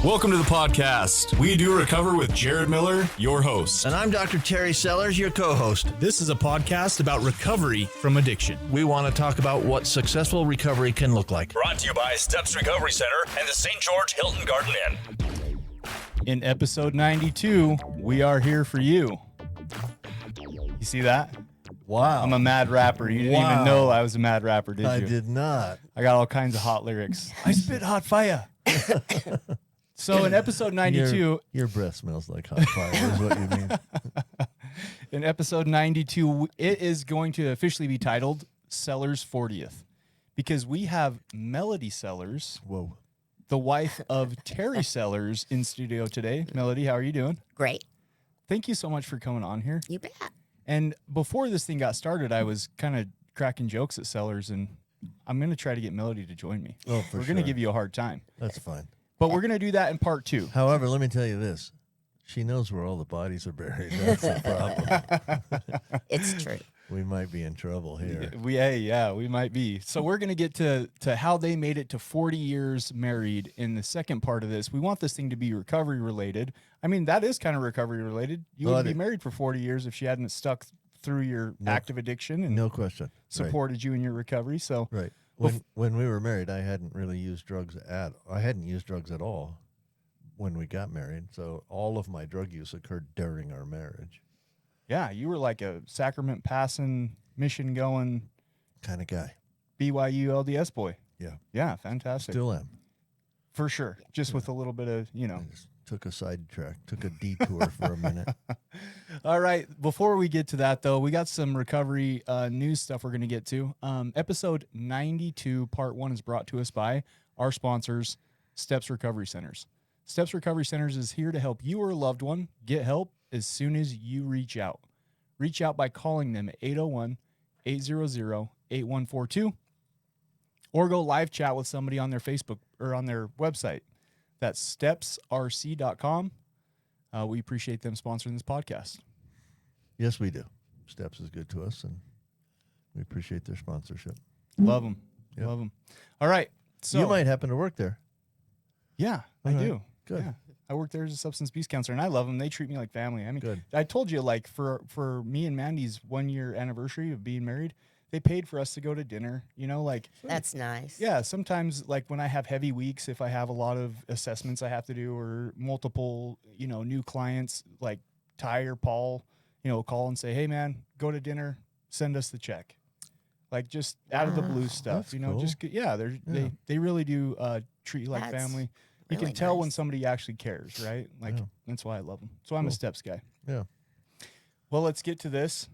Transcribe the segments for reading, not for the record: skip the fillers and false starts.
Welcome to the podcast. We do recover with Jared Miller, your host. And I'm Dr. Terry Sellers, your co-host. This is a podcast about recovery from addiction. We want to talk about what successful recovery can look like. Brought to you by Steps Recovery Center and the St. George Hilton Garden Inn. In episode 92, we are here for you. You see that? Wow. I'm a mad rapper. You didn't even know I was a mad rapper, did you? I did not. I got all kinds of hot lyrics. I spit hot fire. So in episode 92... Your breath smells like hot fire is what you mean. In episode 92, it is going to officially be titled Sellers 40th because we have Melody Sellers, Whoa. the wife of Terry Sellers, in studio today. Melody, how are you doing? Great. Thank you so much for coming on here. You bet. And before this thing got started, I was kind of cracking jokes at Sellers, and I'm going to try to get Melody to join me. Oh, for We're going to sure. give you a hard time. That's fine. But we're going to do that in part 2. However, let me tell you this. She knows where all the bodies are buried. That's the problem. It's true. We might be in trouble here. We might be. So we're going to get to how they made it to 40 years married in the second part of this. We want this thing to be recovery related. I mean, that is kind of recovery related. You wouldn't be married for 40 years if she hadn't stuck through your active addiction and No question. supported you in your recovery. So Right. When we were married, I hadn't really used drugs I hadn't used drugs at all when we got married. So all of my drug use occurred during our marriage. yeah, you were like a sacrament passing, mission going, Kind of guy. BYU LDS boy. Yeah. Yeah, fantastic. Still am. For sure. Just with a little bit of, I just took a sidetrack, took a detour for a minute. All right. Before we get to that, though, we got some recovery news stuff we're going to get to. Episode 92, part 1, is brought to us by our sponsors, Steps Recovery Centers. Steps Recovery Centers is here to help you or a loved one get help as soon as you reach out. Reach out by calling them at 801-800-8142 or go live chat with somebody on their Facebook or on their website. That's stepsrc.com. We appreciate them sponsoring this podcast. Yes, we do. Steps is good to us, and we appreciate their sponsorship. Love them. Yep. Love them. All right. So You might happen to work there. Yeah, I All right. do. Good. Yeah. I work there as a substance abuse counselor, and I love them. They treat me like family. I mean, Good. I told you, like, for me and Mandy's 1-year anniversary of being married, they paid for us to go to dinner. You know, like, That's nice. yeah, sometimes, like, when I have heavy weeks, if I have a lot of assessments I have to do or multiple, new clients, like Ty or Paul, call and say, hey, man, go to dinner, send us the check. Like, just out of the blue stuff, That's cool. just, they really do treat you like That's family. You really can tell when nice. somebody actually cares, right? Like, Yeah. that's why I love them. So I'm a Cool. Steps guy. Yeah. Well, let's get to this.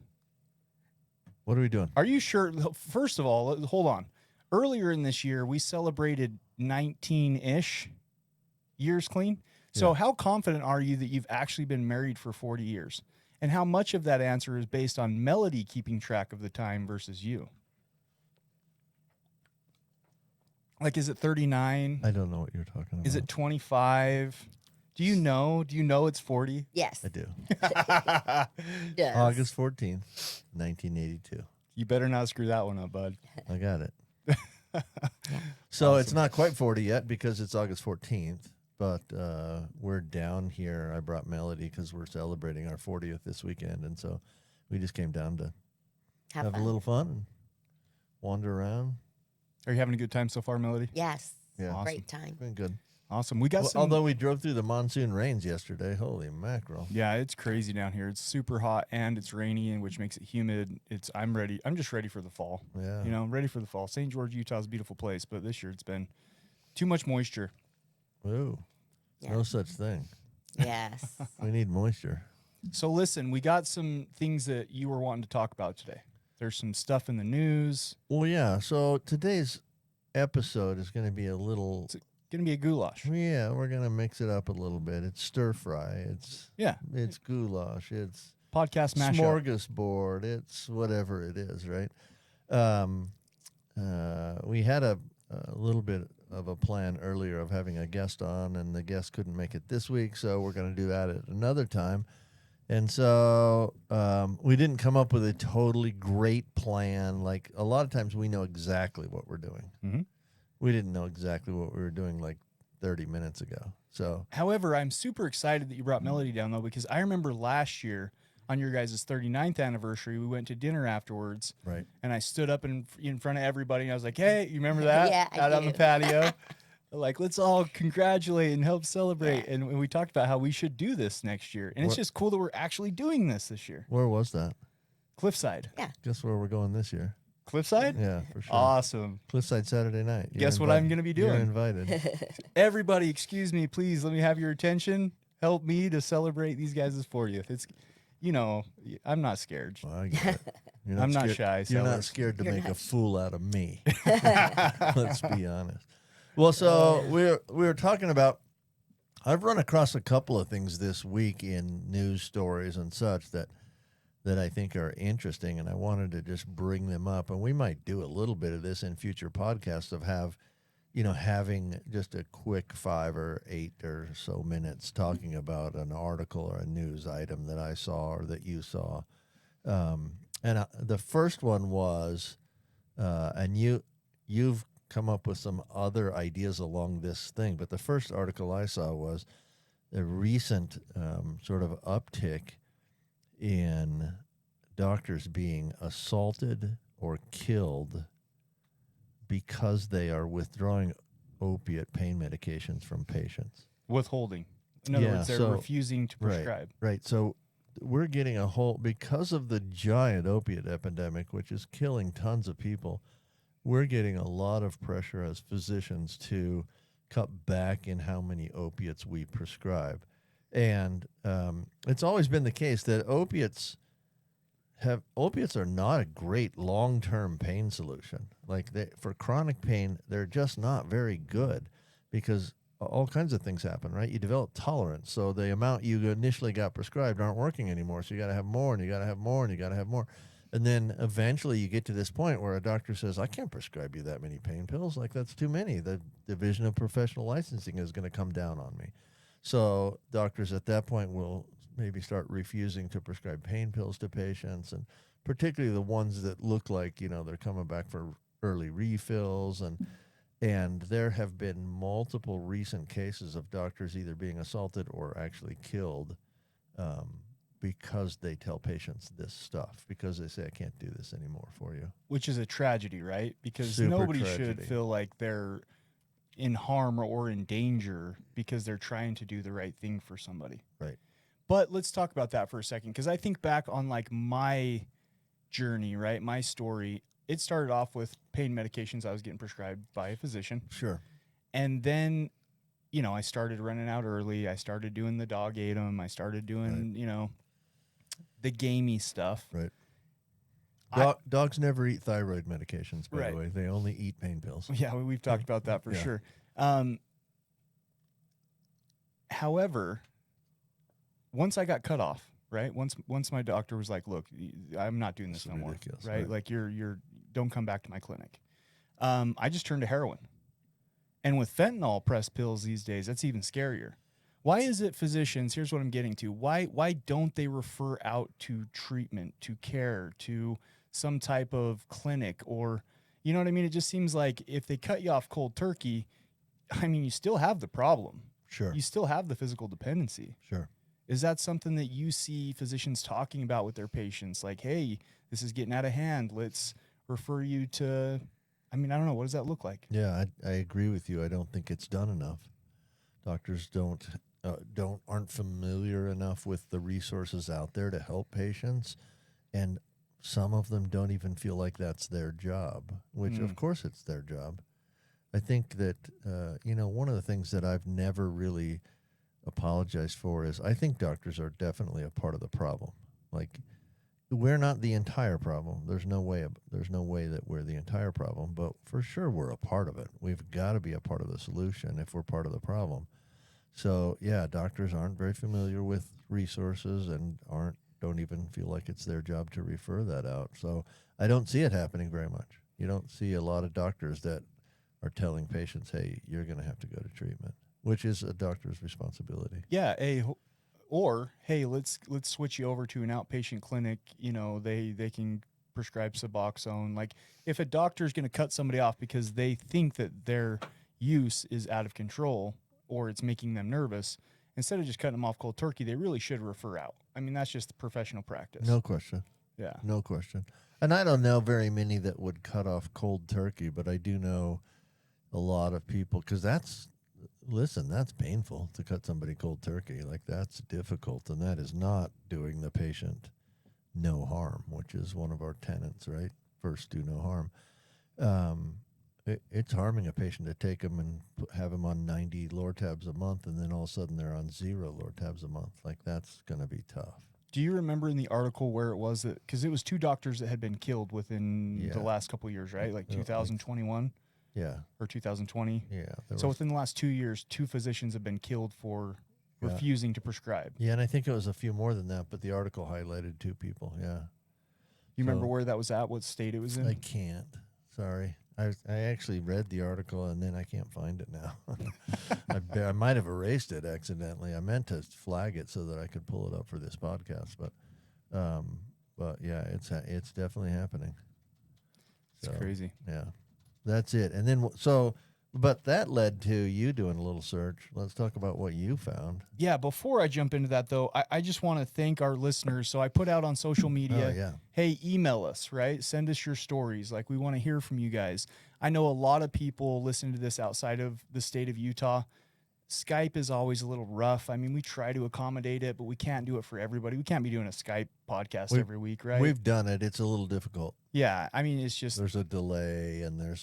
What are we doing? Are you sure? First of all, hold on. Earlier in this year, we celebrated 19-ish years clean. So how confident are you that you've actually been married for 40 years? And how much of that answer is based on Melody keeping track of the time versus you? Like, is it 39? I don't know what you're talking about. Is it 25? Do you know? Do you know it's 40? Yes. I do. It does. August 14th, 1982. You better not screw that one up, bud. I got it. So it's not quite 40 yet because it's August 14th, but we're down here. I brought Melody because we're celebrating our 40th this weekend, and so we just came down to Have have fun. a little fun and wander around. Are you having a good time so far, Melody? Yes. Yeah. Awesome. Great time. Been good. Awesome. We got some. Although we drove through the monsoon rains yesterday. Holy mackerel. Yeah, it's crazy down here. It's super hot and it's rainy, and which makes it humid. I'm ready. I'm just ready for the fall. Yeah. Ready for the fall. St. George, Utah is a beautiful place, but this year it's been too much moisture. Ooh. Yeah. No such thing. Yes. We need moisture. So listen, we got some things that you were wanting to talk about today. There's some stuff in the news. Well, yeah. So today's episode is going to be a little. It's gonna be a goulash. Yeah, we're going to mix it up a little bit. It's stir fry. It's goulash. It's Podcast mashup. smorgasbord. It's whatever it is, right? We had a little bit of a plan earlier of having a guest on, and the guest couldn't make it this week, so we're going to do that at another time. And so we didn't come up with a totally great plan. Like a lot of times we know exactly what we're doing. Mhm. We didn't know exactly what we were doing like 30 minutes ago. So However, I'm super excited that you brought Melody down though, because I remember last year on your guys' 39th anniversary, we went to dinner afterwards, right. and I stood up in front of everybody, and I was like, "Hey, you remember that? Yeah, I Out on the do. patio." Like, let's all congratulate and help celebrate. And we talked about how we should do this next year. And it's What- just cool that we're actually doing this year. Where was that? Cliffside. Guess where we're going this year? Cliffside? Yeah, for sure. Awesome. Cliffside Saturday night. You're Guess what I'm gonna be You're doing? invited. Everybody, excuse me, please let me have your attention. Help me to celebrate these guys' 40th. It's, I'm not scared. Well, I get it. You're I'm not scared- shy, You're Sellers. not scared to You're make a not. fool out of me. Let's be honest. Well, so we were talking about. I've run across a couple of things this week in news stories and such that I think are interesting, and I wanted to just bring them up. And we might do a little bit of this in future podcasts of having just a quick 5 or 8 or so minutes talking about an article or a news item that I saw or that you saw. The first one was, and you've come up with some other ideas along this thing, but the first article I saw was a recent sort of uptick in doctors being assaulted or killed because they are withdrawing opiate pain medications from patients. Withholding. In other Yeah, words, they're so- refusing to prescribe. Right. So we're getting a whole, because of the giant opiate epidemic, which is killing tons of people, we're getting a lot of pressure as physicians to cut back in how many opiates we prescribe. And it's always been the case that opiates are not a great long-term pain solution. Like for chronic pain, they're just not very good because all kinds of things happen, right? You develop tolerance. So the amount you initially got prescribed aren't working anymore. So you got to have more and you got to have more and you got to have more. And then eventually you get to this point where a doctor says, I can't prescribe you that many pain pills. Like that's too many. The Division of Professional Licensing is going to come down on me. So doctors at that point will maybe start refusing to prescribe pain pills to patients, and particularly the ones that look like, they're coming back for early refills. And there have been multiple recent cases of doctors either being assaulted or actually killed because they tell patients this stuff, because they say, I can't do this anymore for you. Which is a tragedy, right? Because Super nobody tragedy. should feel like they're in harm or in danger because they're trying to do the right thing for somebody. Right. But let's talk about that for a second, because I think back on like my journey, right? My story, it started off with pain medications I was getting prescribed by a physician. Sure. And then, I started running out early. I started doing the dog ate 'em. I started doing, the gamey stuff. Right. I- Dogs never eat thyroid medications, by Right. the way. They only eat pain pills. Yeah, we've talked about that for Yeah. sure. However, once I got cut off, right? Once my doctor was like, "Look, I'm not doing this It's no more." ridiculous, Right? right. Like you're don't come back to my clinic. I just turned to heroin. And with fentanyl pressed pills these days, that's even scarier. Why is it physicians, here's what I'm getting to. Why don't they refer out to treatment, to care, to some type of clinic, or you know what I mean? It just seems like if they cut you off cold turkey, I mean, you still have the problem. Sure. You still have the physical dependency. Sure. Is that something that you see physicians talking about with their patients? Like, hey, this is getting out of hand. Let's refer you to, I mean, I don't know. What does that look like? Yeah, I agree with you. I don't think it's done enough. Doctors aren't familiar enough with the resources out there to help patients, and some of them don't even feel like that's their job, which of course it's their job. I think that one of the things that I've never really apologized for is I think doctors are definitely a part of the problem. Like, we're not the entire problem. There's no way that we're the entire problem, but for sure we're a part of it. We've got to be a part of the solution if we're part of the problem. So yeah, doctors aren't very familiar with resources and don't even feel like it's their job to refer that out. So I don't see it happening very much. You don't see a lot of doctors that are telling patients, hey, you're going to have to go to treatment, which is a doctor's responsibility. Yeah, or hey, let's switch you over to an outpatient clinic. They can prescribe Suboxone. Like, if a doctor's going to cut somebody off because they think that their use is out of control, or it's making them nervous, instead of just cutting them off cold turkey, they really should refer out. I mean, that's just professional practice. No question. Yeah. No question. And I don't know very many that would cut off cold turkey, but I do know a lot of people, because that's painful to cut somebody cold turkey. Like, that's difficult, and that is not doing the patient no harm, which is one of our tenets, right? First, do no harm. It's harming a patient to take them and have them on 90 Lortabs a month, and then all of a sudden they're on 0 Lortabs a month. Like, that's going to be tough. Do you remember in the article where it was that, because it was 2 doctors that had been killed within the last couple of years, right? Like 2021 Yeah. or 2020. Yeah. So within the last 2 years, 2 physicians have been killed for refusing to prescribe. Yeah, and I think it was a few more than that, but the article highlighted 2 people. Yeah. You remember So- where that was at? What state it was in? I can't. Sorry. I actually read the article, and then I can't find it now. I might have erased it accidentally. I meant to flag it so that I could pull it up for this podcast, but yeah, it's definitely happening. It's crazy. Yeah, that's it. And then but that led to you doing a little search. Let's talk about what you found. Yeah, before I jump into that, though, I just want to thank our listeners. So I put out on social media, Oh, yeah. hey, email us, right? Send us your stories. Like, we want to hear from you guys. I know a lot of people listen to this outside of the state of Utah. Skype is always a little rough. I mean, we try to accommodate it, but we can't do it for everybody. We can't be doing a Skype podcast every week, right? We've done it. It's a little difficult. Yeah, I mean, it's just There's a delay, and the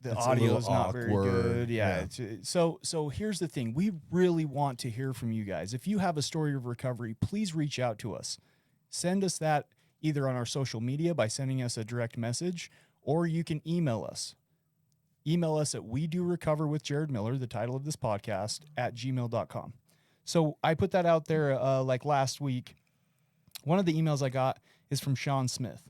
it's a audio little is not very awkward. good. Yeah. Yeah. So here's the thing. We really want to hear from you guys. If you have a story of recovery, please reach out to us. Send us that either on our social media by sending us a direct message, or you can email us. Email us at We Do Recover with Jared Miller, the title of this podcast, at gmail.com. So I put that out there like last week. One of the emails I got is from Sean Smith.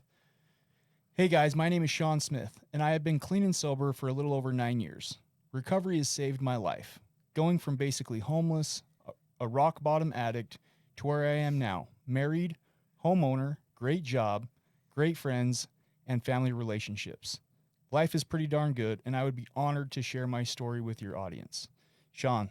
Hey guys, my name is Sean Smith, and I have been clean and sober for a little over 9 years. Recovery has saved my life, going from basically homeless, a rock bottom addict, to where I am now, married, homeowner, great job, great friends, and family relationships. Life is pretty darn good, and I would be honored to share my story with your audience. Sean,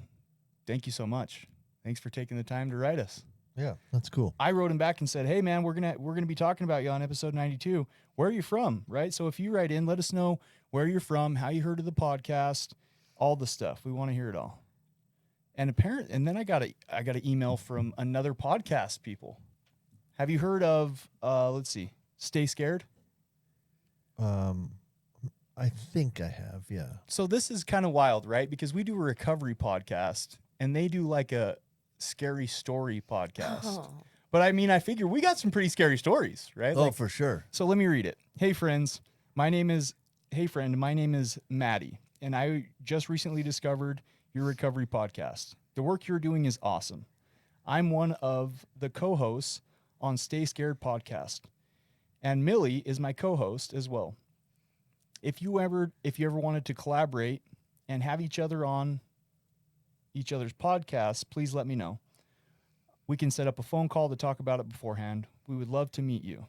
thank you so much. Thanks for taking the time to write us. Yeah, that's cool. I wrote him back and said, "Hey man, we're gonna be talking about you on episode 92. Where are you from?" Right. So if you write in, let us know where you're from, how you heard of the podcast, all the stuff. We want to hear it all. And then I got an email from another podcast people. Have you heard of? Let's see, Stay Scared. I think I have. Yeah. So this is kind of wild, right? Because we do a recovery podcast, and they do like a scary story podcast. Oh. But I mean, I figure we got some pretty scary stories, right? Oh, Like, for sure. so let me read it. Hey friends, my name is Maddie, and I just recently discovered your recovery podcast. The work you're doing is awesome. I'm one of the co-hosts on Stay Scared podcast, and Millie is my co-host as well. If you ever wanted to collaborate and have each other on each other's podcasts, please let me know. We can set up a phone call to talk about it beforehand. We would love to meet you.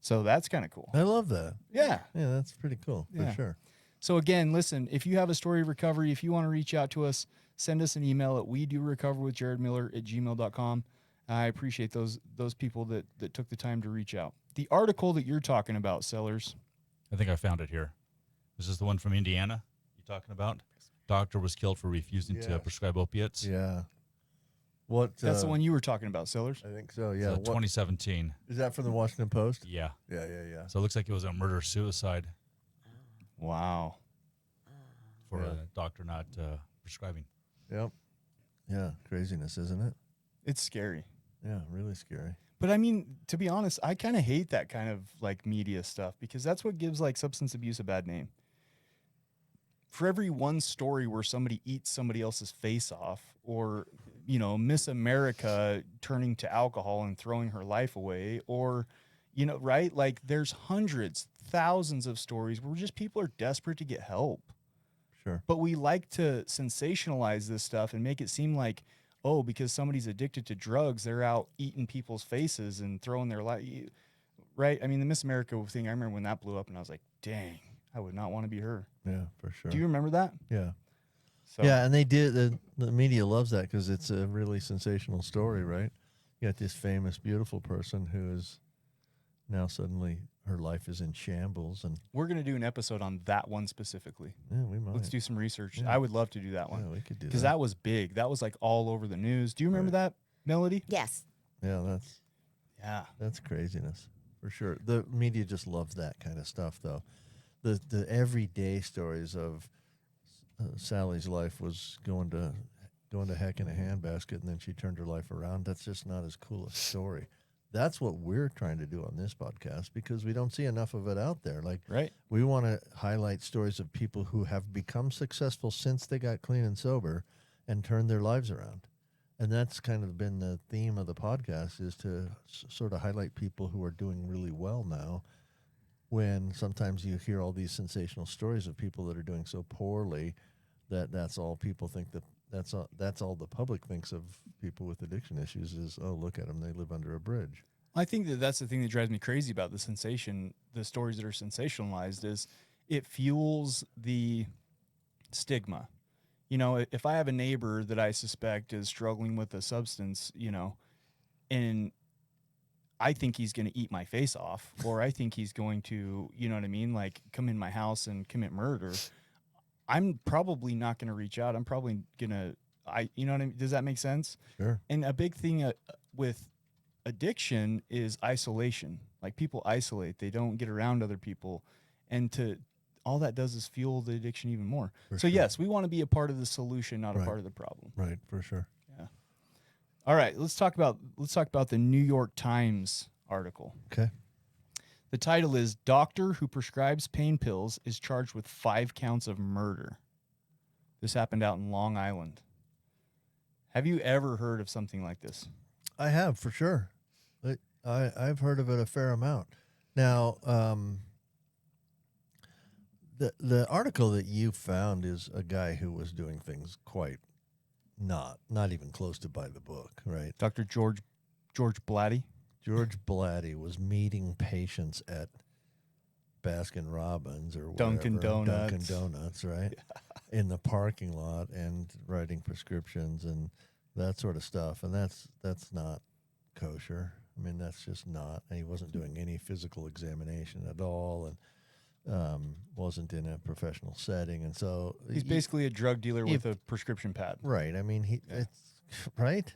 So that's kind of cool. I love that. Yeah. Yeah, that's pretty cool Yeah. for sure. So again, listen, if you have a story of recovery, if you want to reach out to us, send us an email at WeDoRecoverWithJaredMiller@gmail.com. I appreciate those people that took the time to reach out. The article that you're talking about, Sellers. I think I found it here. This is the one from Indiana you're talking about? Doctor was killed for refusing Yeah. to prescribe opiates. Yeah. What? That's the one you were talking about, Sellers. I think so. Yeah. So What, 2017. is that from the Washington Post? Yeah. Yeah. So it looks like it was a murder-suicide Wow. for Yeah. a doctor not prescribing. Yep. Yeah. Craziness, isn't it? It's scary. Yeah. Really scary. But I mean, to be honest, I kind of hate that kind of like media stuff because that's what gives like substance abuse a bad name. For every one story where somebody eats somebody else's face off, or, you know, Miss America turning to alcohol and throwing her life away, or, you know, right? Like there's hundreds, thousands of stories where just people are desperate to get help. Sure. But we like to sensationalize this stuff and make it seem like, oh, because somebody's addicted to drugs, they're out eating people's faces and throwing their life. Right? I mean, the Miss America thing, I remember when that blew up and I was like, dang, I would not want to be her. Yeah, for sure. Do you remember that? Yeah. So Yeah, and they did. The media loves that because it's a really sensational story, right? You got this famous, beautiful person who is now suddenly her life is in shambles, and we're gonna do an episode on that one specifically. yeah, we might. Let's do some research. Yeah. I would love to do that one Yeah, we could do because that. that was big. That was like all over the news. Do you remember that, Melody? Yes. Yeah, Yeah. that's craziness for sure. The media just loves that kind of stuff, though. The everyday stories of Sally's life was going to heck in a handbasket, and then she turned her life around. That's just not as cool a story. That's what we're trying to do on this podcast because we don't see enough of it out there. Like, Right. we want to highlight stories of people who have become successful since they got clean and sober and turned their lives around. And that's kind of been the theme of the podcast, is to sort of highlight people who are doing really well now, when sometimes you hear all these sensational stories of people that are doing so poorly that that's all people think, that that's all the public thinks of people with addiction issues is, oh, look at them, they live under a bridge. I think that that's the thing that drives me crazy about the stories that are sensationalized, is it fuels the stigma. You know, if I have a neighbor that I suspect is struggling with a substance, you know, and I think he's going to eat my face off, or I think he's going to, you know what I mean, like come in my house and commit murder, I'm probably not going to reach out. I'm probably going to, you know what I mean? Does that make sense? Sure. And a big thing with addiction is isolation. Like, people isolate, they don't get around other people, and all that does is fuel the addiction even more. For So sure. yes, we want to be a part of the solution, not a Right. part of the problem. Right, for sure. Yeah. All right, let's talk about the New York Times article. Okay. The title is "Doctor Who Prescribes Pain Pills is Charged with 5 Counts of Murder." This happened out in Long Island. Have you ever heard of something like this? I have, for sure. I've heard of it a fair amount. Now, the article that you found is a guy who was doing things quite not even close to by the book, right? Dr. George Blatty. George Blatty was meeting patients at Baskin Robbins or Dunkin' wherever, Dunkin' Donuts. Donuts, right? In the parking lot, and writing prescriptions and that sort of stuff. And that's not kosher. I mean, that's just not. And he wasn't doing any physical examination at all, and wasn't in a professional setting. And so He's basically a drug dealer he- with a prescription pad. right. I mean, it's right.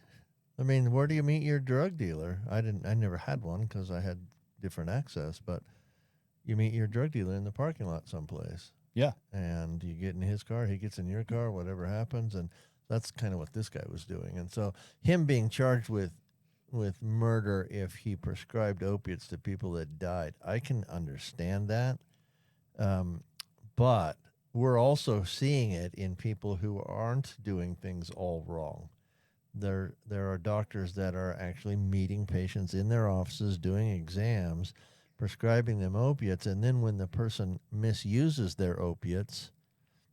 I mean, where do you meet your drug dealer? I never had one because I had different access, but you meet your drug dealer in the parking lot someplace. Yeah. And you get in his car, he gets in your car, whatever happens. And that's kind of what this guy was doing. And so him being charged with murder if he prescribed opiates to people that died, I can understand that. But we're also seeing it in people who aren't doing things all wrong. There are doctors that are actually meeting patients in their offices, doing exams, prescribing them opiates, and then when the person misuses their opiates,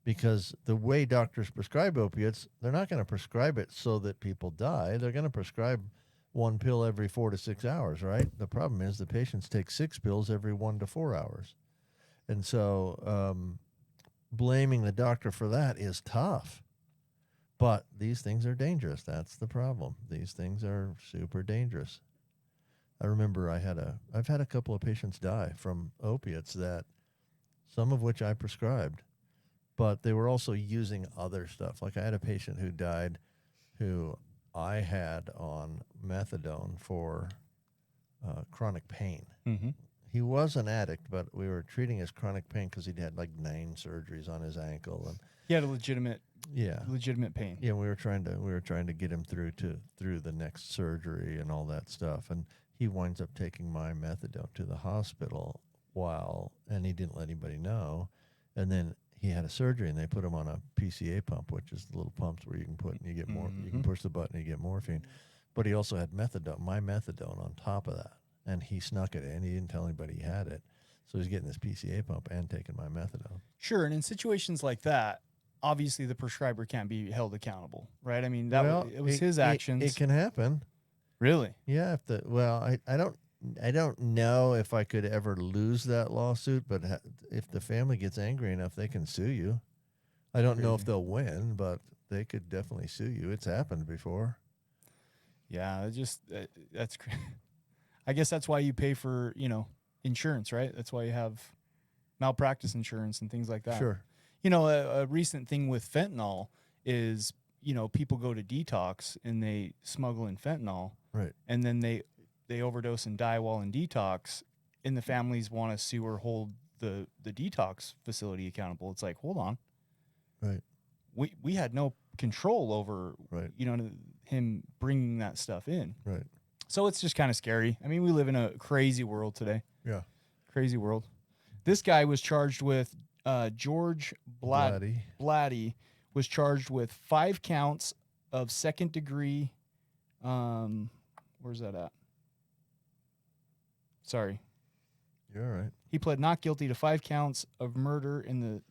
because the way doctors prescribe opiates, they're not going to prescribe it so that people die. They're going to prescribe one pill every 4 to 6 hours, right? The problem is the patients take 6 pills every 1 to 4 hours. And so blaming the doctor for that is tough. But these things are dangerous. That's the problem. These things are super dangerous. I remember I've had a couple of patients die from opiates, that some of which I prescribed, but they were also using other stuff. Like, I had a patient who died who I had on methadone for chronic pain. Mm-hmm. He was an addict, but we were treating his chronic pain because he'd had like 9 surgeries on his ankle, and He had a legitimate pain. yeah, we were trying to get him through the next surgery and all that stuff, and he winds up taking my methadone to the hospital and he didn't let anybody know, and then he had a surgery and they put him on a PCA pump, which is the little pumps where you can put and you get more. You can push the button and you get morphine, but he also had my methadone on top of that, and he snuck it in. He didn't tell anybody he had it, so he's getting this PCA pump and taking my methadone. Sure, and in situations like that, obviously the prescriber can't be held accountable, right? I mean, it was his actions. It can happen. Really? Yeah. I don't know if I could ever lose that lawsuit, but if the family gets angry enough, they can sue you. I don't know if Crazy. they'll win, but they could definitely sue you. It's happened before. Yeah, it just that's. I guess that's why you pay for insurance, right? That's why you have malpractice insurance and things like that. Sure. A recent thing with fentanyl is people go to detox and they smuggle in fentanyl, Right. and then they overdose and die while in detox, and the families want to sue or hold the detox facility accountable. It's like, hold on, Right. we had no control over Right. him bringing that stuff in. Right. So it's just kind of scary. I mean, we live in a crazy world today. Yeah. Crazy world. This guy was charged with George Blatty. Blatty was charged with 5 counts of second degree. Where's that at? Sorry. You're all right. He pled not guilty to 5 counts of murder in the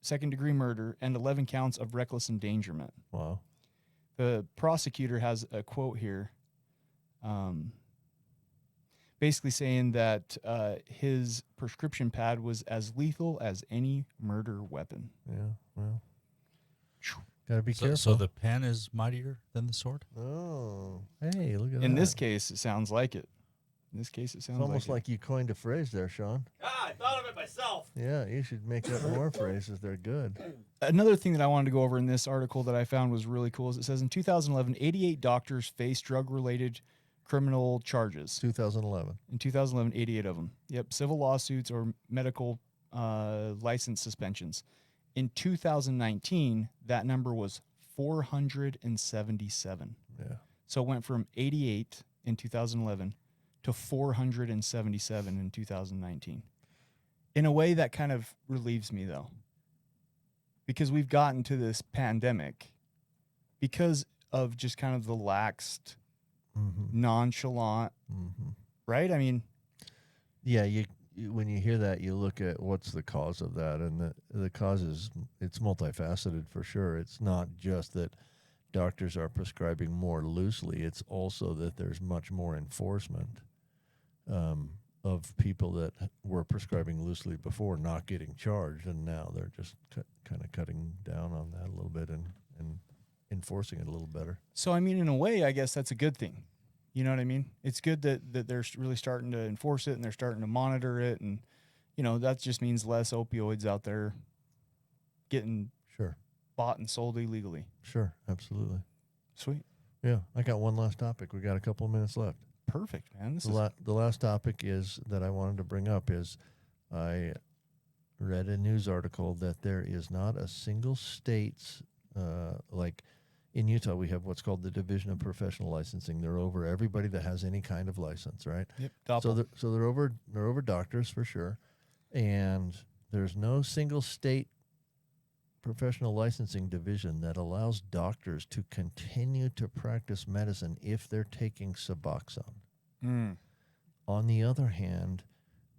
second degree murder and 11 counts of reckless endangerment. Wow. The prosecutor has a quote here, basically saying that his prescription pad was as lethal as any murder weapon. Yeah. Well, gotta be So, careful. so the pen is mightier than the sword? Oh, hey, look at that. In this case, it sounds like it. In this case, it sounds it's almost like like you coined a phrase there, Sean. I thought of it myself. Yeah, you should make up more phrases. They're good. Another thing that I wanted to go over in this article that I found was really cool is it says in 2011, 88 doctors faced drug-related criminal charges. 2011. In 2011, 88 of them. Yep, civil lawsuits or medical license suspensions. In 2019, that number was 477. Yeah. So it went from 88 in 2011 to 477 in 2019. In a way, that kind of relieves me, though, because we've gotten to this pandemic because of just kind of the laxed, Mm-hmm. nonchalant, Mm-hmm. right? I mean, Yeah, you when you hear that, you look at what's the cause of that, and the cause is it's multifaceted for sure. It's not just that doctors are prescribing more loosely; it's also that there's much more enforcement of people that were prescribing loosely before not getting charged, and now they're just kind of cutting down on that a little bit and enforcing it a little better. so I mean, in a way, I guess that's a good thing. You know what I mean? It's good that they're really starting to enforce it and they're starting to monitor it, and that just means less opioids out there getting Sure, bought and sold illegally. sure, absolutely. Sweet, Yeah, I got one last topic. We got a couple of minutes left. perfect, man. This is The last topic is that I wanted to bring up is I read a news article that there is not a single state's like in Utah we have what's called the Division of Professional Licensing. They're over everybody that has any kind of license, right? yep. So they're over doctors for sure, and there's no single state professional licensing division that allows doctors to continue to practice medicine if they're taking Suboxone. On the other hand,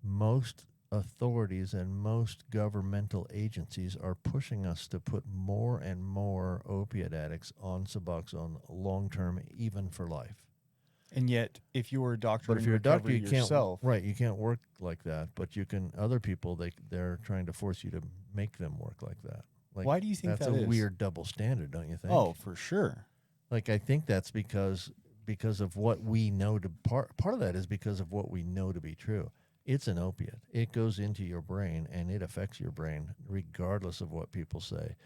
most authorities and most governmental agencies are pushing us to put more and more opiate addicts on Suboxone long-term, even for life. And yet, if you were a doctor, But if in you're a doctor, recovery you can't. yourself, Right, you can't work like that. But you can. Other people, they're trying to force you to make them work like that. Like, why do you think that's that a is? weird double standard, don't you think? Oh, for sure. Like I think that's because of what we know to part of that is because of what we know to be true. It's an opiate. It goes into your brain and it affects your brain regardless of what people say.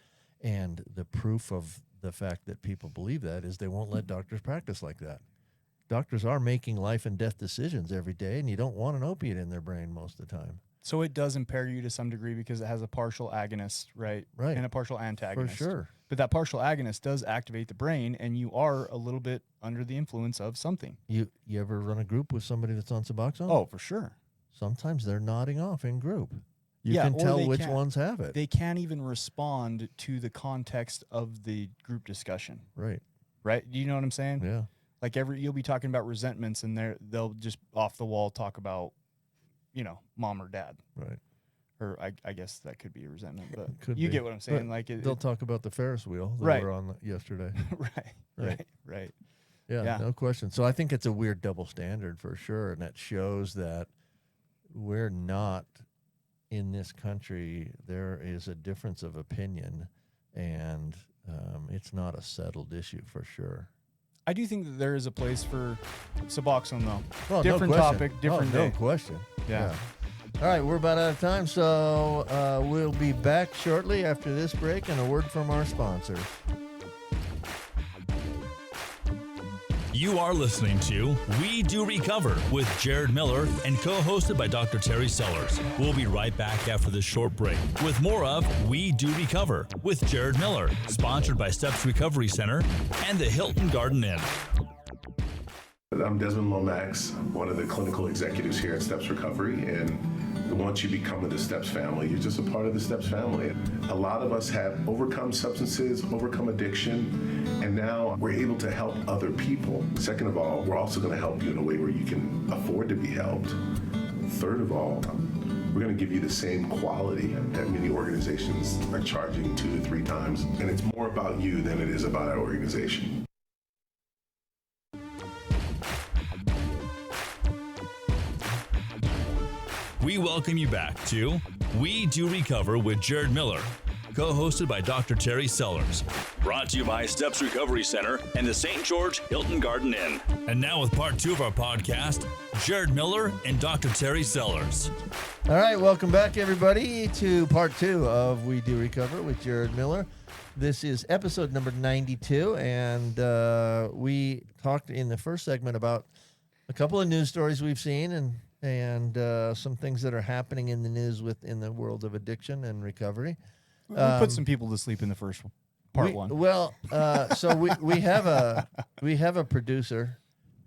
And the proof of the fact that people believe that is they won't let doctors practice like that. Doctors are making life and death decisions every day, and you don't want an opiate in their brain most of the time. So it does impair you to some degree because it has a partial agonist, right? Right. And a partial antagonist. For sure. But that partial agonist does activate the brain, and you are a little bit under the influence of something. You ever run a group with somebody that's on Suboxone? Oh, for sure. Sometimes they're nodding off in group. You Yeah, can or tell they which can't. ones have it. They can't even respond to the context of the group discussion, Right. right? Do you know what I'm saying? Yeah. Like you'll be talking about resentments, and they'll just off the wall talk about, mom or dad. Right. Or I guess that could be a resentment, but Could you be. get what I'm saying. But Like They'll talk about the Ferris wheel that Right. were on yesterday. right. Yeah, Yeah. no question. So I think it's a weird double standard for sure, and it shows that we're not in this country there is a difference of opinion, and it's not a settled issue for sure. I do think that there is a place for Suboxone, though. Well, Different no question. topic, different no day. question. Yeah. All right, we're about out of time, so we'll be back shortly after this break and a word from our sponsors. You are listening to We Do Recover with Jared Miller and co-hosted by Dr. Terry Sellers. We'll be right back after this short break with more of We Do Recover with Jared Miller, sponsored by Steps Recovery Center and the Hilton Garden Inn. I'm Desmond Lomax, one of the clinical executives here at Steps Recovery, and once you become of the Steps family, you're just a part of the Steps family. A lot of us have overcome substances, overcome addiction, and now we're able to help other people. Second of all, we're also going to help you in a way where you can afford to be helped. Third of all, we're going to give you the same quality that many organizations are charging 2 to 3 times, and it's more about you than it is about our organization. We welcome you back to We Do Recover with Jared Miller, co-hosted by Dr. Terry Sellers. Brought to you by Steps Recovery Center and the St. George Hilton Garden Inn. And now with part 2 of our podcast, Jared Miller and Dr. Terry Sellers. All right, welcome back, everybody, to part 2 of We Do Recover with Jared Miller. This is episode number 92, and we talked in the first segment about a couple of news stories we've seen and some things that are happening in the news within the world of addiction and recovery. We put some people to sleep in the first part one. Well, so we have a producer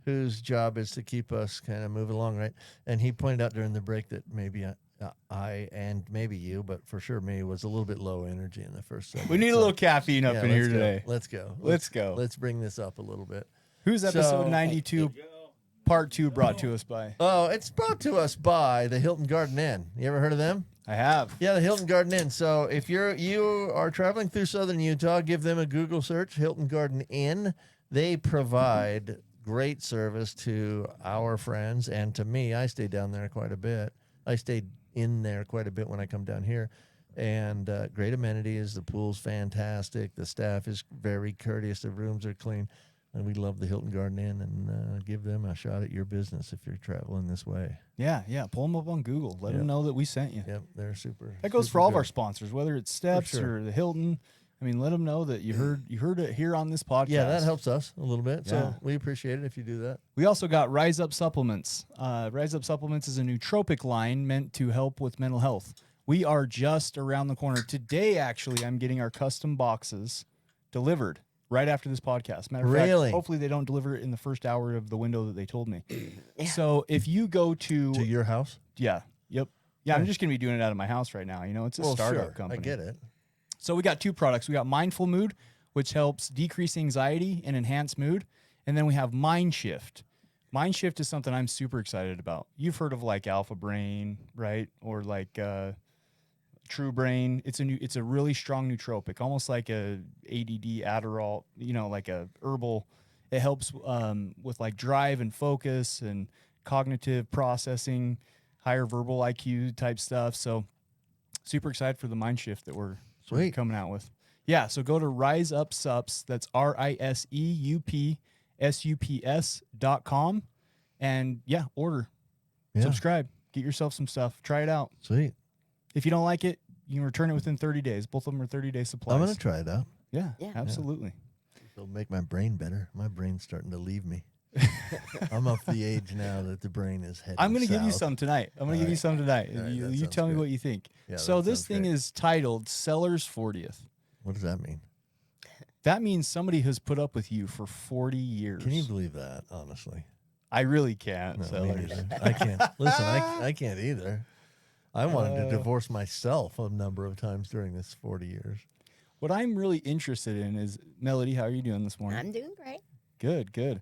whose job is to keep us kind of moving along, right? And he pointed out during the break that maybe I and maybe you, but for sure me, was a little bit low energy in the first segment. We need a little caffeine up in here today. Let's go. Let's go. Let's bring this up a little bit. Who's episode 92, part 2 brought to us by? Oh, it's brought to us by the Hilton Garden Inn. You ever heard of them? I have. Yeah, the Hilton Garden Inn. So if you are traveling through southern Utah, give them a Google search, Hilton Garden Inn. They provide great service to our friends and to me. I stay down there quite a bit. I stayed in there quite a bit when I come down here. And great amenities. The pool's fantastic. The staff is very courteous. The rooms are clean. And we love the Hilton Garden Inn, and give them a shot at your business if you're traveling this way. Yeah. Pull them up on Google. Let them know that we sent you. Yep, they're super. That goes super for all of good. our sponsors, whether it's Steps sure. or the Hilton. I mean, let them know that you heard it here on this podcast. Yeah, that helps us a little bit. Yeah. So we appreciate it if you do that. We also got Rise Up Supplements. Rise Up Supplements is a nootropic line meant to help with mental health. We are just around the corner. Today, actually, I'm getting our custom boxes delivered right after this podcast. Matter of Really? fact, hopefully they don't deliver it in the first hour of the window that they told me. So if you go to your house? Yeah. I'm just going to be doing it out of my house right now. You know, it's a startup company. I get it. So we got 2 products. We got Mindful Mood, which helps decrease anxiety and enhance mood. And then we have Mind Shift. Mind Shift is something I'm super excited about. You've heard of like Alpha Brain, right? Or like True Brain. It's a really strong nootropic, almost like a ADD Adderall, you know, like a herbal. It helps with like drive and focus and cognitive processing, higher verbal IQ type stuff. So super excited for the Mind Shift that we're Sweet. coming out with. Yeah, so go to Rise Up Sups. That's RISEUPSUPS.com. And order, subscribe, get yourself some stuff, try it out. Sweet. If you don't like it, you can return it within 30 days. Both of them are 30-day supplies. I'm going to try it out. Yeah, Yeah. absolutely. It'll make my brain better. My brain's starting to leave me. I'm of the age now that the brain is heading I'm going to give you south. some tonight. All right. You that you sounds tell me great. what you think. Yeah, So that this sounds thing great. is titled Seller's 40th. What does that mean? That means somebody has put up with you for 40 years. Can you believe that, honestly? I really can't. No, me Sellers. neither. I can't. Listen, I can't either. I wanted to divorce myself a number of times during this 40 years. What I'm really interested in is, Melody, how are you doing this morning? I'm doing great. Good.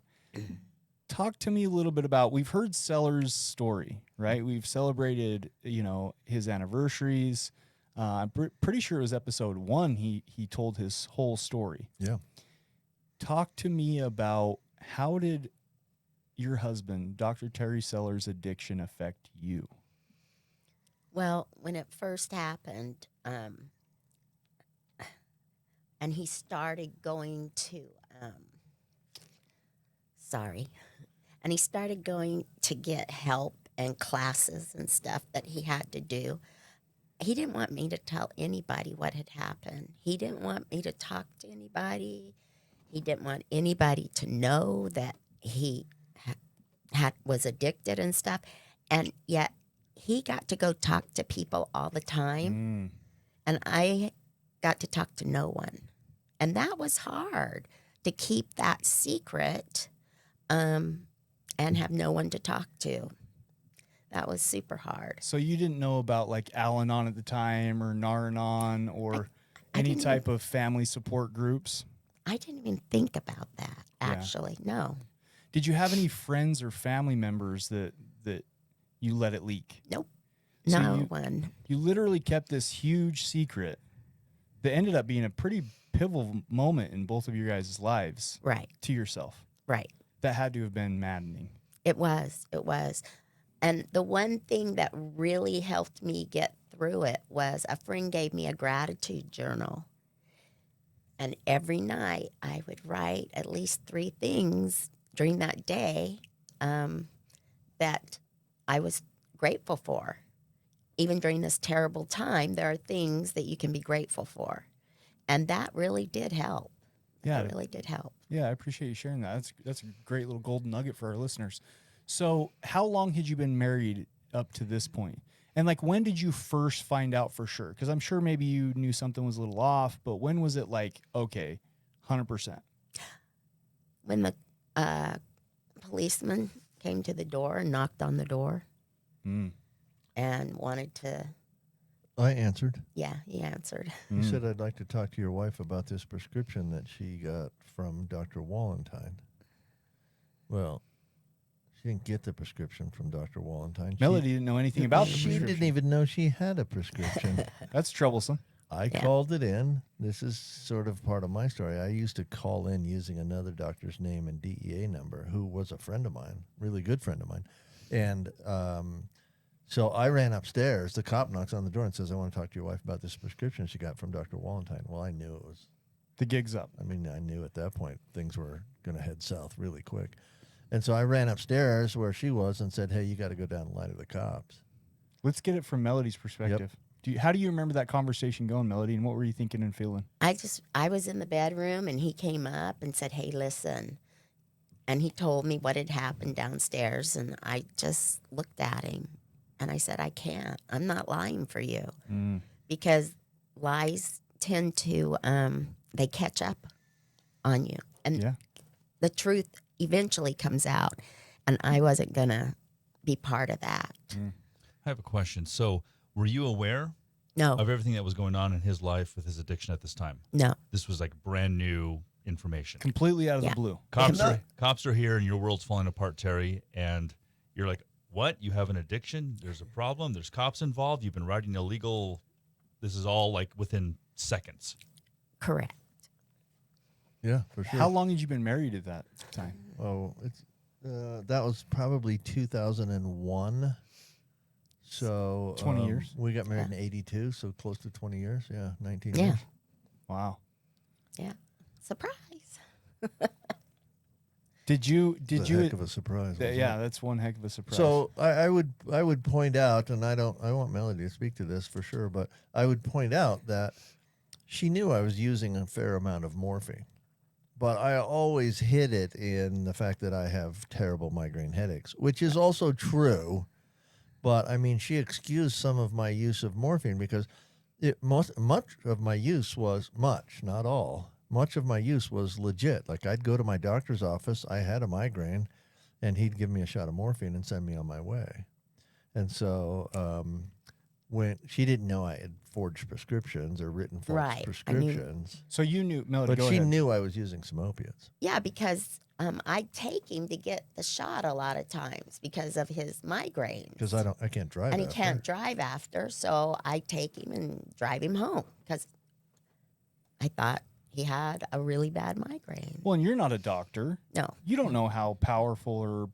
Talk to me a little bit about, we've heard Sellers' story, right? We've celebrated, his anniversaries. I'm pretty sure it was episode 1. He told his whole story. Yeah. Talk to me about, how did your husband, Dr. Terry Sellers' addiction affect you? Well, when it first happened, and he started going to, sorry, and he started going to get help and classes and stuff that he had to do. He didn't want me to tell anybody what had happened. He didn't want me to talk to anybody. He didn't want anybody to know that he was addicted and stuff. And yet he got to go talk to people all the time. And I got to talk to no one. And that was hard to keep that secret and have no one to talk to. That was super hard. So you didn't know about like Al-Anon at the time or Nar-Anon or I any didn't type of family support groups? I didn't even think about that, actually. No. Did you have any friends or family members that you let it leak? Nope. So No you- one. You literally kept this huge secret that ended up being a pretty pivotal moment in both of your guys' lives Right. to yourself. Right. That had to have been maddening. It was. It was. And the one thing that really helped me get through it was a friend gave me a gratitude journal. And every night I would write at least 3 things during that day that I was grateful for. Even during this terrible time, there are things that you can be grateful for. And that really did help. Yeah. That really did help. Yeah, I appreciate you sharing that. That's a great little golden nugget for our listeners. So, how long had you been married up to this point? And like, when did you first find out for sure? Because I'm sure maybe you knew something was a little off, but when was it like, okay, 100%? When the policeman came to the door and knocked on the door and wanted to, I answered. yeah, he answered. He said, I'd like to talk to your wife about this prescription that she got from Dr. Wallentyne. Well, she didn't get the prescription from Dr. Wallentyne. Melody didn't know anything about the She prescription. didn't even know she had a prescription. That's troublesome. I called it in. This is sort of part of my story. I used to call in using another doctor's name and DEA number, who was a friend of mine, really good friend of mine. And so I ran upstairs. The cop knocks on the door and says, I want to talk to your wife about this prescription she got from Dr. Wallentyne. Well, I knew it was, The gig's up. I mean, I knew at that point things were going to head south really quick. And so I ran upstairs where she was and said, hey, you got to go down and lie to the cops. Let's get it from Melody's perspective. How do you remember that conversation going, Melody, and what were you thinking and feeling? I was in the bedroom and he came up and said, hey, listen. And he told me what had happened downstairs. And I just looked at him and I said, I can't. I'm not lying for you. Because lies tend to, they catch up on you. And the truth eventually comes out. And I wasn't going to be part of that. I have a question. So, were you aware No, of everything that was going on in his life with his addiction at this time? no. This was like brand new information. Completely out of Yeah. the blue. Cops are here and your world's falling apart, Terry. And you're like, what? You have an addiction? There's a problem? There's cops involved? You've been writing illegal? This is all like within seconds. Correct. Yeah, for sure. How long had you been married at that time? Oh, it's that was probably 2001. So 20 years? We got married in 82, so close to 20 years. Yeah, 19 Yeah. years. Wow. Yeah. Surprise. Did you It's a heck of a surprise. wasn't yeah, it? that's one heck of a surprise. So I would point out, and I want Melody to speak to this for sure, but I would point out that she knew I was using a fair amount of morphine, but I always hid it in the fact that I have terrible migraine headaches, which is also true. But I mean, she excused some of my use of morphine because much of my use was not all. Much of my use was legit. Like I'd go to my doctor's office, I had a migraine, and he'd give me a shot of morphine and send me on my way. And so when she didn't know I had forged prescriptions or written false Right. I mean- prescriptions, So you knew, Melody, but go she ahead. knew I was using some opiates. Yeah, because I take him to get the shot a lot of times because of his migraines. Because I can't drive. and he after. can't drive after, so I take him and drive him home because I thought he had a really bad migraine. Well, and you're not a doctor. No. You don't know how powerful or,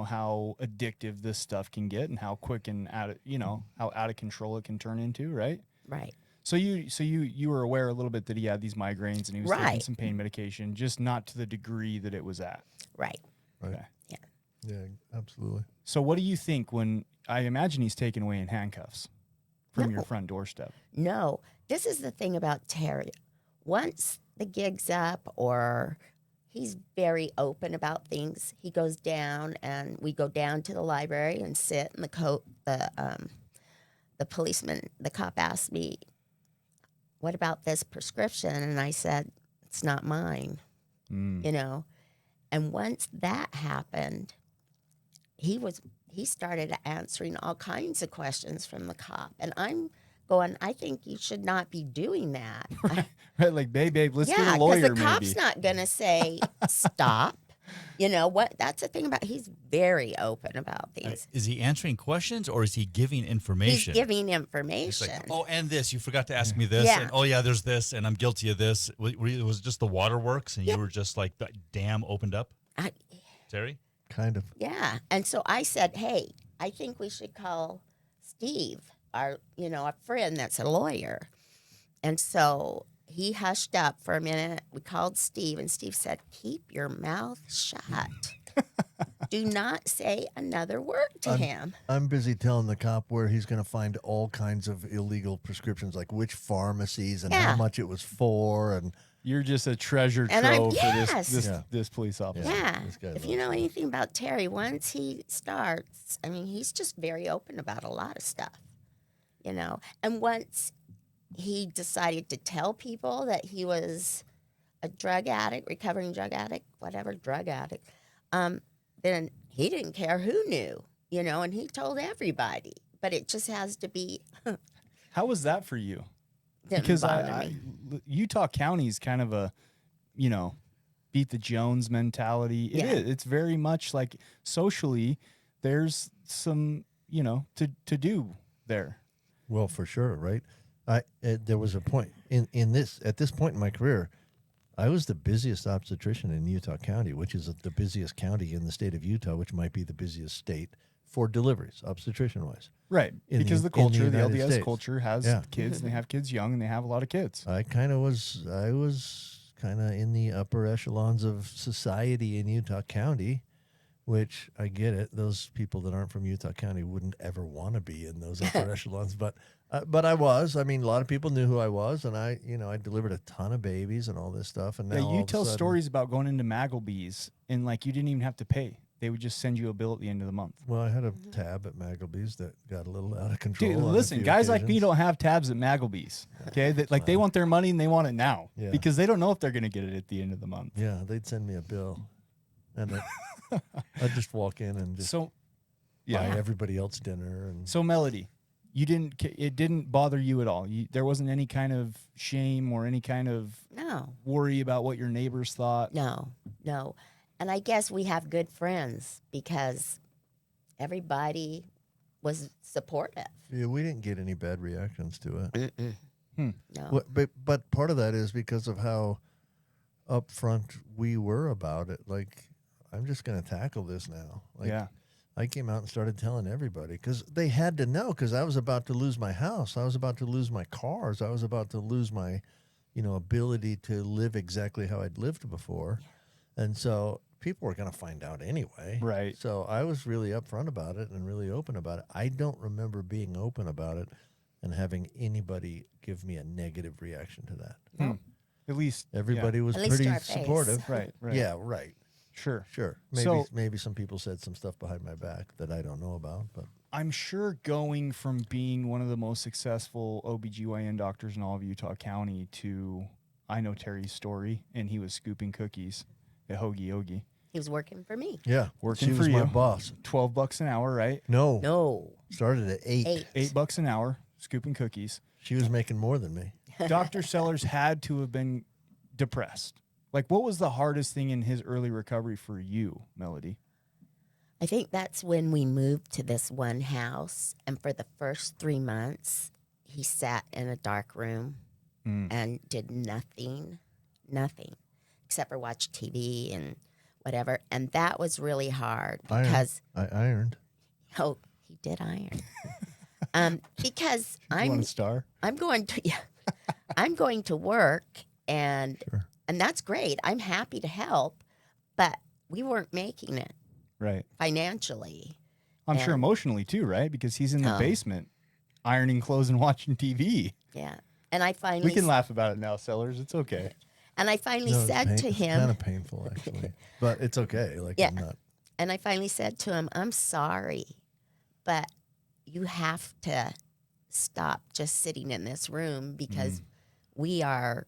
how addictive this stuff can get and how quick and how out of control it can turn into, right? Right. So you were aware a little bit that he had these migraines and he was taking Right. some pain medication, just not to the degree that it was at. Right. Right. Okay. Yeah. Yeah, absolutely. So what do you think when I imagine he's taken away in handcuffs from your No. front doorstep? No. This is the thing about Terry. Once the gig's up or he's very open about things, he goes down and we go down to the library and sit and the policeman, the cop asked me, "What about this prescription?" And I said, "It's not mine." And once that happened, he started answering all kinds of questions from the cop. And I'm going, I think you should not be doing that. Right, like, babe, let's get Yeah, a because lawyer the cop's maybe. not going to say, stop. You know what? That's the thing about, he's very open about things. Is he answering questions or is he giving information? He's giving It's information. like, oh, and this, you forgot to ask me this. Yeah. And, oh, yeah, there's this, and I'm guilty of this. Was it just the waterworks, and Yeah. you were just like, the dam opened up, I- Terry? Kind of. Yeah. And so I said, hey, I think we should call Steve, our friend that's a lawyer. And so he hushed up for a minute. We called Steve, and Steve said, keep your mouth shut. Do not say another word to him. I'm busy telling the cop where he's going to find all kinds of illegal prescriptions, like which pharmacies and how Yeah. much it was for. And You're just a treasure And I'm- trove for yes. this Yeah. this police officer. Yeah. this guy If loves you know that. anything about Terry, once he starts, I mean, he's just very open about a lot of stuff, And once he decided to tell people that he was a drug addict, recovering drug addict, whatever, drug addict, then he didn't care who knew, and he told everybody. But it just has to be, How was that for you? didn't Because bother me. Utah County is kind of a, beat the Jones mentality. It Yeah. is. It's very much like socially, there's some, to do there. Well, for sure, right? There was a point at this point in my career, I was the busiest obstetrician in Utah County, which is the busiest county in the state of Utah, which might be the busiest state for deliveries, obstetrician-wise. Right. In Because the- the culture, in the the United LDS States. culture has Yeah. kids, and they have kids young, and they have a lot of kids. I was kind of in the upper echelons of society in Utah County, which I get it. Those people that aren't from Utah County wouldn't ever want to be in those upper echelons, but I was. I mean, a lot of people knew who I was, and I delivered a ton of babies and all this stuff. And now Yeah, all you of a tell sudden- stories about going into Maggleby's, and like you didn't even have to pay. They would just send you a bill at the end of the month. Well, I had a tab at Maggleby's that got a little out of control. Dude, on a listen, few guys like me occasions. don't have tabs at Maggleby's. Okay, they want their money and they want it now Yeah. because they don't know if they're going to get it at the end of the month. Yeah, they'd send me a bill, and I'd just walk in and just So, buy yeah. everybody else dinner. And So Melody, it didn't bother you at all. There wasn't any kind of shame or any kind of No. worry about what your neighbors thought. No. And I guess we have good friends because everybody was supportive. yeah, we didn't get any bad reactions to it. No. But part of that is because of how upfront we were about it. Like, I'm just going to tackle this now. Like, Yeah. I came out and started telling everybody because they had to know, because I was about to lose my house. I was about to lose my cars. I was about to lose my, ability to live exactly how I'd lived before. And so people were going to find out anyway. Right. So I was really upfront about it and really open about it. I don't remember being open about it and having anybody give me a negative reaction to that. At least Everybody was At least to pretty our face. supportive. Right. Yeah, right. Sure. Sure. So- Maybe some people said some stuff behind my back that I don't know about, but I'm sure going from being one of the most successful OBGYN doctors in all of Utah County to, I know Terry's story, and he was scooping cookies at Hoagie Yogi. He was working for me. yeah, Working she for was my you. boss. $12 an hour, right? No, No. started at 8. $8 an hour scooping cookies. She was making more than me. Dr. Sellers had to have been depressed. Like, what was the hardest thing in his early recovery for you, Melody? I think that's when we moved to this one house. And for the first 3 months, he sat in a dark room and did nothing, nothing except for watch TV and whatever. And that was really hard Iron. because, I ironed. oh, he did iron. Because You want a star? I'm going to, yeah, I'm going to work and that's great. I'm happy to help, but we weren't making it Right. financially. I'm sure And- emotionally too, right? Because he's in the Oh. basement ironing clothes and watching TV. Yeah. And I finally, We can laugh about it now, Sellers. It's okay. and I finally No, it's said to It's him, kind of painful, actually. But it's okay. Like, Yeah. I'm not. and I finally said to him, I'm sorry, but you have to stop just sitting in this room because we are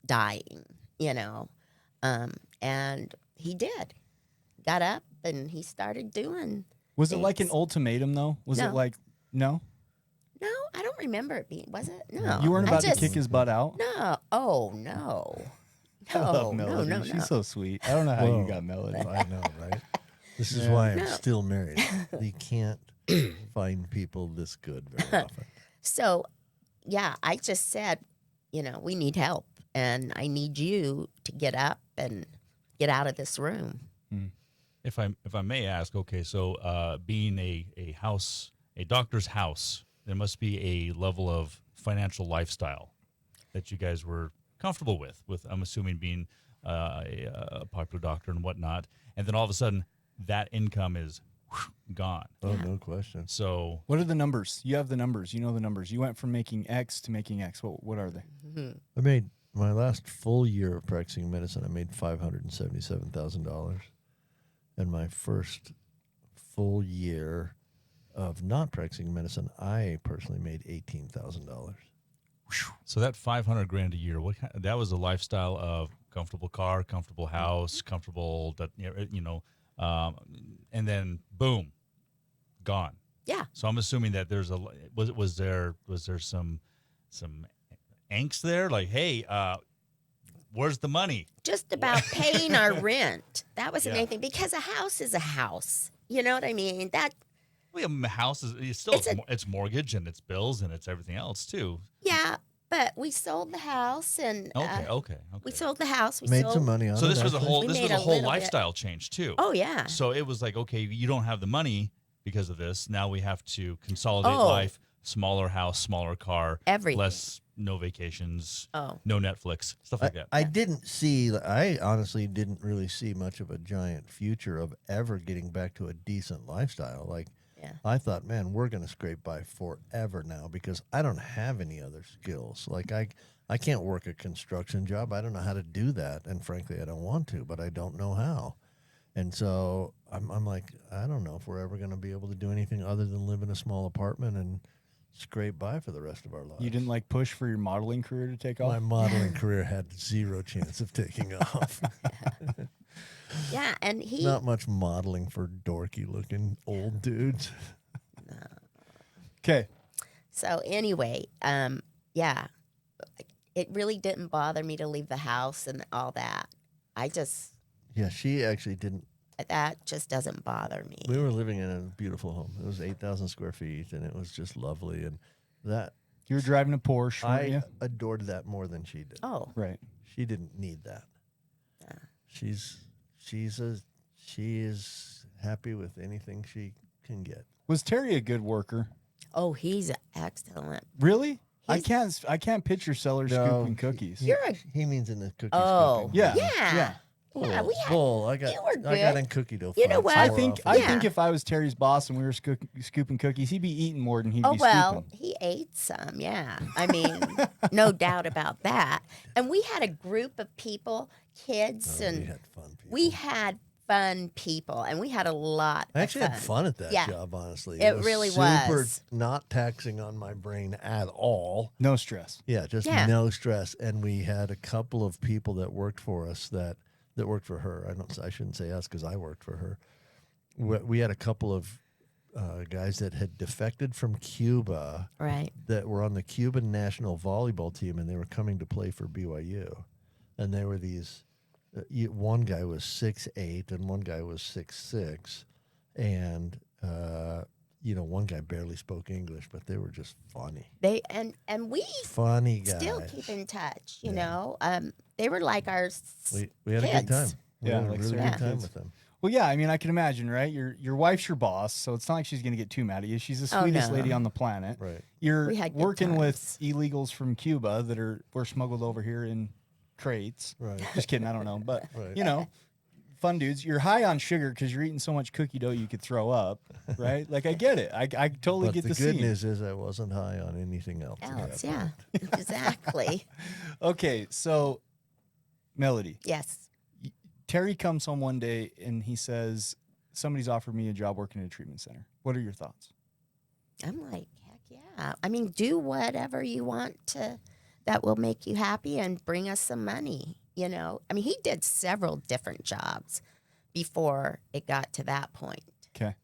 dying, you know. And he did. Got up and he started doing. Was it like an things. ultimatum though? Was it No. like no? No, I don't remember it being. Was it? No. You weren't I about to just- kick his butt out? No. Oh no. I love No, no, Melody. no, She's no. so sweet. I don't know how Whoa. you got Melody. I know, right? This is Yeah. why I'm No. still married. You can't find people this good very often. So, yeah, I just said, you know, we need help, and I need you to get up and get out of this room. If I may ask, okay, so being a doctor's house, there must be a level of financial lifestyle that you guys were comfortable with. I'm assuming being a popular doctor and whatnot, and then all of a sudden that income is gone. Oh, no question. So What are the numbers? You have the numbers. You know the numbers. You went from making X to making X. What are they? I made my last full year of practicing medicine. I made $577,000, and my first full year of not practicing medicine, I personally made $18,000. So that $500,000 a year, that was a lifestyle of comfortable car, comfortable house, comfortable and then boom, gone. Yeah. So I'm assuming that there's was there some angst there, like, hey, where's the money? Just about paying our rent. That wasn't Yeah. anything because a house is a house. You know what I mean? That, Well, a house is it's still It's it's mortgage and it's bills and it's everything else too. yeah, but we sold the house and Okay. we sold the house. We Made sold, some money on it. So this was a actually. whole We this was made a a whole little bit. lifestyle change too. Oh, yeah. So it was like, okay, you don't have the money because of this. Now we have to consolidate Oh. life, smaller house, smaller car, Everything. less, no vacations, Oh. no Netflix, stuff like that. I didn't see, I honestly didn't really see much of a giant future of ever getting back to a decent lifestyle. Like, Yeah. I thought, man, we're going to scrape by forever now because I don't have any other skills. Like, I can't work a construction job. I don't know how to do that. And frankly, I don't want to, but I don't know how. And so I'm like, I don't know if we're ever going to be able to do anything other than live in a small apartment and scrape by for the rest of our lives. You didn't like push for your modeling career to take off? My modeling career had zero chance of taking off. Yeah, and he Not much modeling for dorky looking old dudes. Okay. So anyway, yeah, it really didn't bother me to leave the house and all that. I just Yeah, she actually didn't. that just doesn't bother me. We were living in a beautiful home. It was 8,000 square feet, and it was just lovely. And that You were driving a Porsche, weren't I you? adored that more than she did. Oh, Right. She didn't need that. She is happy with anything she can get. Was Terry a good worker? oh, he's excellent. Really? He's- I can't picture Sellers No, scooping cookies. You're a He means in the cookie oh scooping. Yeah. yeah. Bull, Yeah, we had- bull. I you were got good. in cookie dough. You know fights what? I more think often. I Yeah. think if I was Terry's boss and we were scooping cookies, he'd be eating more than he'd Oh be well, scooping. he ate some. Yeah, I mean, no doubt about that. And we had a group of people, kids, Oh, and we had fun people. we had fun people, and we had a lot. I actually of had fun at that Yeah. job, honestly. It really super was. not taxing on my brain at all. No stress. Yeah, just Yeah. no stress. And we had a couple of people that worked for us that worked for her. I shouldn't say us because I worked for her. We had a couple of guys that had defected from Cuba Right. that were on the Cuban national volleyball team, and they were coming to play for BYU. And they were these. One guy was 6'8" and one guy was 6'6", and one guy barely spoke English, but they were just funny. And we Funny guys. still keep in touch. You know, they were like our We had a good time. kids. We Yeah, had a like really certain good time kids. with them. Well, yeah, I mean, I can imagine, right? Your wife's your boss, so it's not like she's going to get too mad at you. She's the Oh, sweetest no. lady on the planet. Right. You're We had good working with times. illegals from Cuba that were smuggled over here in crates. Right. Just kidding, I don't know, but Right. you know, fun dudes. You're high on sugar because you're eating so much cookie dough you could throw up, right? Like I get it. I totally But get the the good scene. news is I wasn't high on anything else. at that Yeah, point. exactly. Okay, so Melody, Yes. Terry comes home one day and he says, somebody's offered me a job working at a treatment center. What are your thoughts? I'm like, heck yeah. I mean, do whatever you want to that will make you happy and bring us some money, you know? I mean, he did several different jobs before it got to that point. Okay.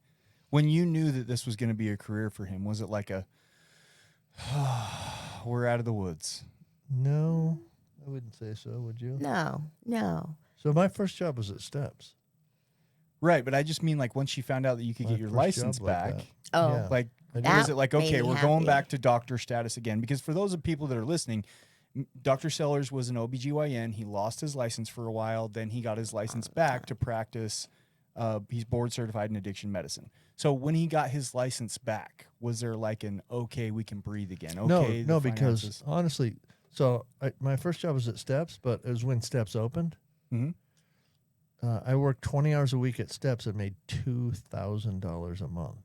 When you knew that this was going to be a career for him, was it like a, we're out of the woods? No, I wouldn't say so. Would you? No. So my first job was at Steps. Right, but I just mean like once you found out that you could My get your first license job like back, that. Oh, Yeah. like That was it like, made okay, me we're going happy. back to doctor status again? Because for those of people that are listening, Dr. Sellers was an OBGYN. He lost his license for a while. Then he got his license back to practice. He's board certified in addiction medicine. So when he got his license back, was there like an, okay, we can breathe again? Okay, No, the because finances- honestly, so my first job was at Steps, but it was when Steps opened. Mhm. I worked 20 hours a week at Steps and made $2,000 a month.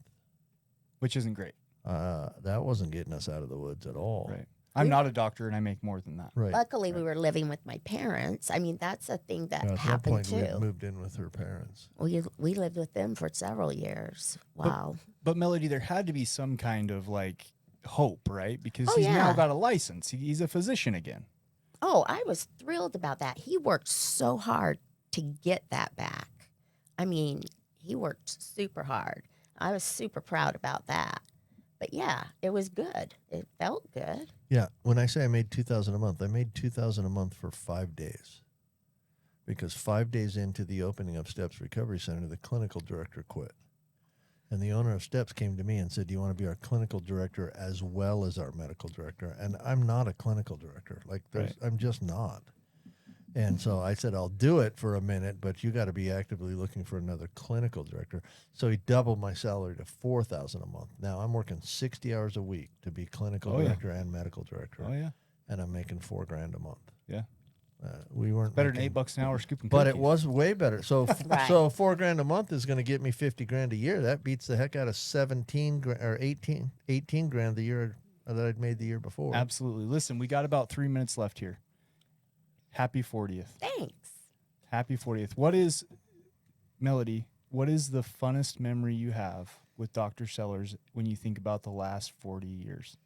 which isn't great. That wasn't getting us out of the woods at all. Right. I'm not a doctor and I make more than that. Right. luckily we were living with my parents. I mean, that's a thing that Yeah, at that happened point, we too. moved in with her parents. We lived with them for several years. Wow. But Melody, there had to be some kind of like hope, right? Because Oh, he's now yeah. got a license. He's a physician again. Oh, I was thrilled about that. He worked so hard to get that back. I mean, he worked super hard. I was super proud about that. But yeah, it was good. It felt good. Yeah, when I say I made $2,000 a month, I made $2,000 a month for 5 days. Because 5 days into the opening of Steps Recovery Center, the clinical director quit. And the owner of Steps came to me and said, "Do you want to be our clinical director as well as our medical director?" And I'm not a clinical director. Like, I'm just not. And so I said, "I'll do it for a minute, but you got to be actively looking for another clinical director." So he doubled my salary to $4,000 a month. Now I'm working 60 hours a week to be clinical Oh, yeah. director and medical director. Oh yeah. And I'm making $4,000 a month. Yeah. We weren't Better than making- $8 an hour scooping but it cookies. was way better. So Right. so $4,000 a month is going to get me $50,000 a year. That beats the heck out of 17 or 18 grand the year that I'd made the year before. Absolutely. Listen, we got about 3 minutes left here. Happy 40th. Thanks. Happy 40th. What is, Melody, what is the funnest memory you have with Dr. Sellers when you think about the last 40 years?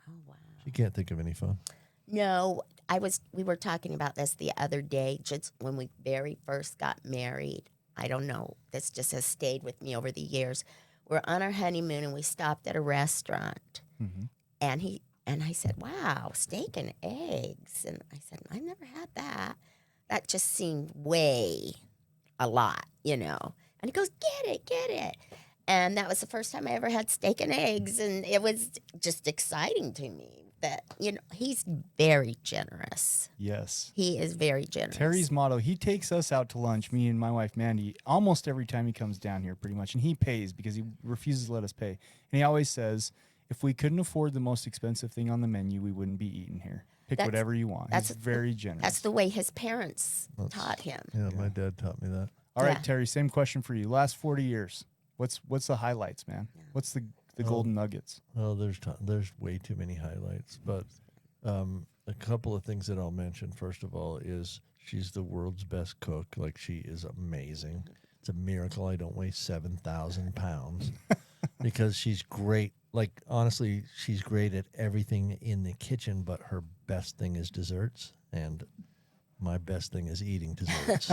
Oh, wow. You can't think of any fun. No, we were talking about this the other day, just when we very first got married. I don't know. This just has stayed with me over the years. We're on our honeymoon and we stopped at a restaurant. Mhm. And I said, "Wow, steak and eggs." And I said, "I've never had that." That just seemed way a lot, you know. And he goes, get it. And that was the first time I ever had steak and eggs. And it was just exciting to me that, you know, he's very generous. Yes. He is very generous. Terry's motto, he takes us out to lunch, me and my wife Mandy, almost every time he comes down here pretty much. And he pays because he refuses to let us pay. And he always says, if we couldn't afford the most expensive thing on the menu, we wouldn't be eating here. Pick That's- whatever you want. He's that's very generous. That's the way his parents taught him. Yeah, my dad taught me that. All right, Yeah. Terry, same question for you. Last 40 years, what's the highlights, man? What's the golden nuggets? Oh, there's way too many highlights. But a couple of things that I'll mention. First of all is she's the world's best cook. Like, she is amazing. It's a miracle I don't weigh 7,000 pounds because she's great. Like, honestly, she's great at everything in the kitchen, but her best thing is desserts. And my best thing is eating desserts.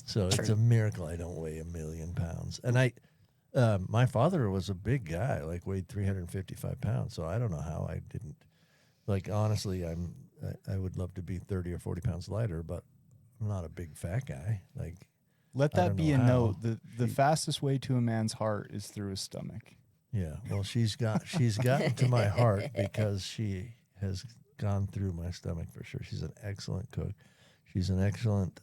So it's a miracle I don't weigh 1,000,000 pounds. And my father was a big guy, like weighed 355 pounds. So I don't know how I didn't. Like, honestly, I would love to be 30 or 40 pounds lighter, but I'm not a big fat guy. Like, Let I that don't be a know how. note. The fastest way to a man's heart is through his stomach. Yeah, well, she's gotten to my heart because she has gone through my stomach for sure. She's an excellent cook. She's an excellent.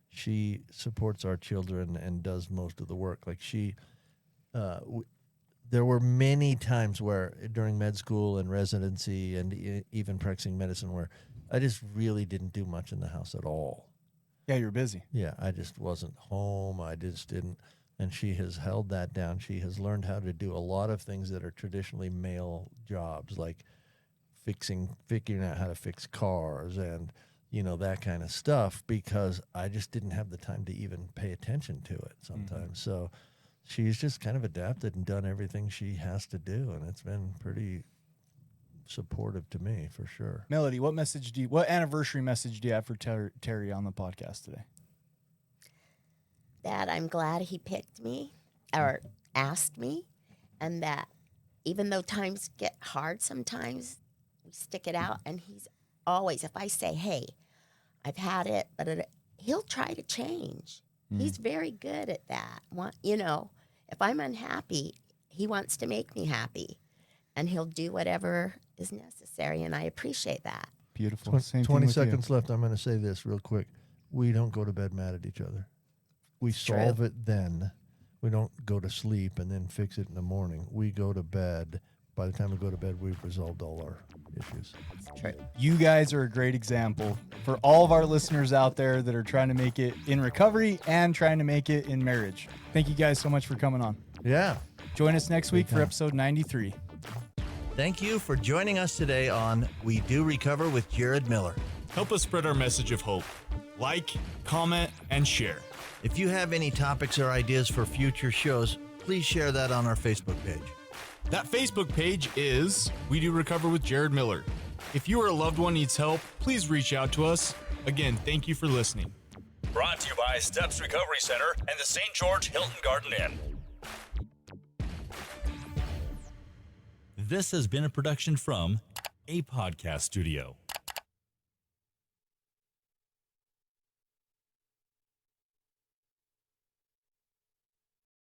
She supports our children and does most of the work. Like there were many times where during med school and residency and even practicing medicine where I just really didn't do much in the house at all. Yeah, you're busy. Yeah, I just wasn't home. I just didn't. And she has held that down. She has learned how to do a lot of things that are traditionally male jobs, like figuring out how to fix cars and, that kind of stuff, because I just didn't have the time to even pay attention to it sometimes. So she's just kind of adapted and done everything she has to do. And it's been pretty supportive to me for sure. Melody, what anniversary message do you have for Terry on the podcast today? That I'm glad he picked me or asked me, and that even though times get hard sometimes, we stick it out. And he's always, if I say, hey, I've had it, but he'll try to change. He's very good at that. If I'm unhappy, he wants to make me happy, and he'll do whatever is necessary, and I appreciate that. Beautiful. Same 20 thing with you. seconds left. I'm going to say this real quick. We don't go to bed mad at each other. We solve it then. We don't go to sleep and then fix it in the morning. We go to bed. By the time we go to bed, we've resolved all our issues. True. You guys are a great example for all of our listeners out there that are trying to make it in recovery and trying to make it in marriage. Thank you guys so much for coming on. Yeah. Join us next week for episode 93. Thank you for joining us today on We Do Recover with Jared Miller. Help us spread our message of hope. Like, comment, and share. If you have any topics or ideas for future shows, please share that on our Facebook page. That Facebook page is We Do Recover with Jared Miller. If you or a loved one needs help, please reach out to us. Again, thank you for listening. Brought to you by Steps Recovery Center and the St. George Hilton Garden Inn. This has been a production from A Podcast Studio.